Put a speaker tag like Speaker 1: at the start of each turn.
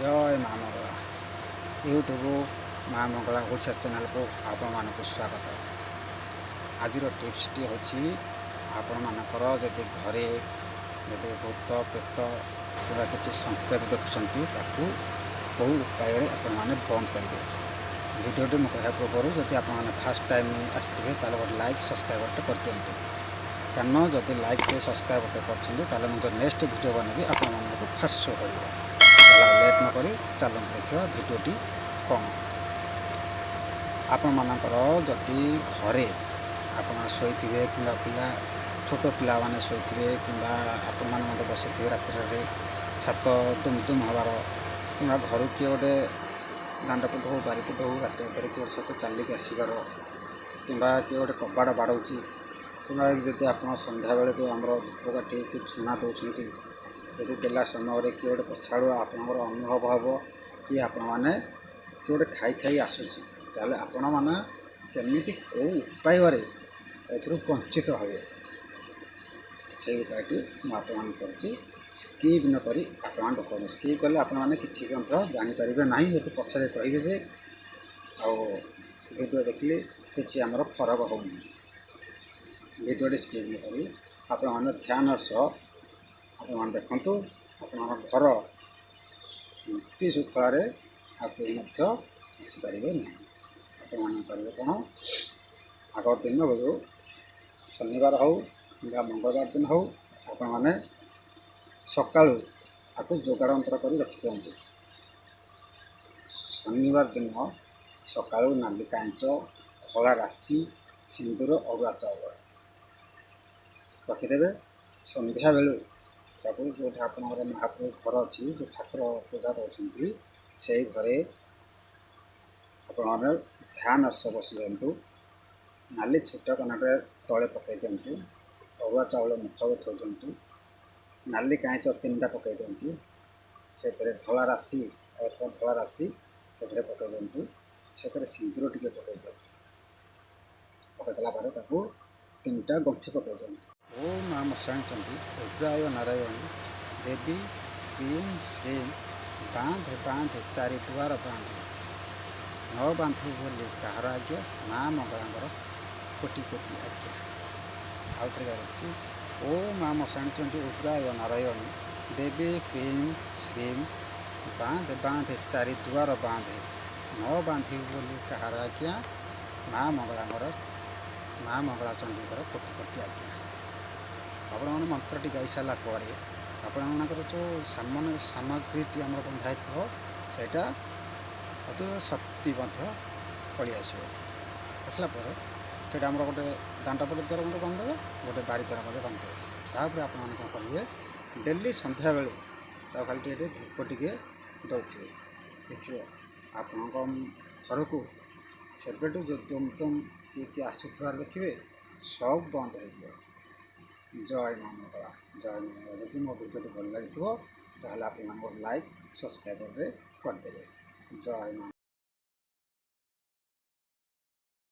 Speaker 1: जय माँ मंगला यूट्यूब माँ मंगला ओडिशा चैनल को आपण मानक स्वागत। आज टिप्सटी हूँ आपण मानकर जदि घरे जदि भूत प्रेत पूरा किसी संकेत देखुं कौ उपाय आपण मैंने बंद करेंगे। भिडियोटी मुझे कह पूर्व जदि आप फास्ट टाइम आसते गोटे लाइक सब्सक्राइब कर दिखाँ कारण जदि लाइक सब्सक्राइब कर मुझे नेक्स्ट वीडियो बनेगी आपको फास्ट शो कर लेट न करी चलो देखा भिडियोटी कौन आपण मानकर जदि घरे आप शोथे कि पिला छोट पिला मैंने शोथे कि आपण मैंने बसि रात छात दुम दुम हबार कि घर किए गोटे दांडपट हो बारिपट हो रात किए सहित चलिक आसबार कि किए गोटे कबाड़ बाड़ौर कि आप सन्ध्या बेले तो आम धूपकाठी कि झुना दौरान जदि देला समय किए गोटे पछाड़ आपंकर अनुभव हम कि आपण मैंने किए गोटे खाई खाई आसूसी ताले आपण मैंने केमी कौ उपाय वंचित हे से उपायटी मुझे स्किप न करी आपण देखो स्किप कले आपण मैंने किसी जापर ना ये पचर कहे जे भिडियो देखिले किसी आमर फरक हो भिडियो स्किप न करी आपण मैंने ध्यान सह आप देखु आप घर शांति श्रृंखला आसपारे ना आपने करेंगे कौन आग दिन जो शनिवार हो कि मंगलवार दिन हो आपने सका आपको जोगाड़ंतर कर रखी दिखाँ। शनिवार दिन सका नाली कांच धला राशि सिंदूर अरुआ चाउल रखीदे। संध्या बेलू जो आप महाप्रभु घर अच्छी जो ठाकुर पूजा कर से घरे आपने ध्यान से बस दिंतु नाली छिट कनाटे तले पकई दिंतु अरुआ चाउल मुठे थो दिंतु नाली कांच 3टा पकई दिंतु से धला राशि अल्प धला राशि से पकई दिंतु से सिंदूर टे पकई दिंतु पकई सारापर 3टा गंठी पकई दिंतु। ओम माँ मशाणी उग्राय नारायण देवी क्रीम श्रीम बांधे बांधे चारि दुआर बांधे न बांधु बोली कहार आज्ञा माँ मंगलांगर कोटि कोटि आज्ञा। आउ थे गाँची ओम माँ मशाणी उग्राय नारायण देवी क्रीम श्रीम बांधे बांधे चारि दुआर बांधे न बांधु बोली कहार आज्ञा माँ मंगलांगर माँ मंगला चंडीकर कोटि कोटि आज्ञा। आपण मैंने मंत्रटी गाई सारापर आपणकर जो सामग्री आम बंधाई थोड़ा अति शक्ति पलि आसला से गोटे दांडपट द्वारा गोटे बांधे गोटे बारी द्वारा बांधे तापर आप कौन करेंगे डेली संध्या बेलू खाली धूप टे दौथे देखिए आपण घर को सेबेटू जो दुम दुम किए आसुथार देखिए सब बंद हो। जय माँ मंगला जय माँ मंगला। जब मो भिडियो भल लगे आप लाइक सब्सक्राइब करदे। जय माँ।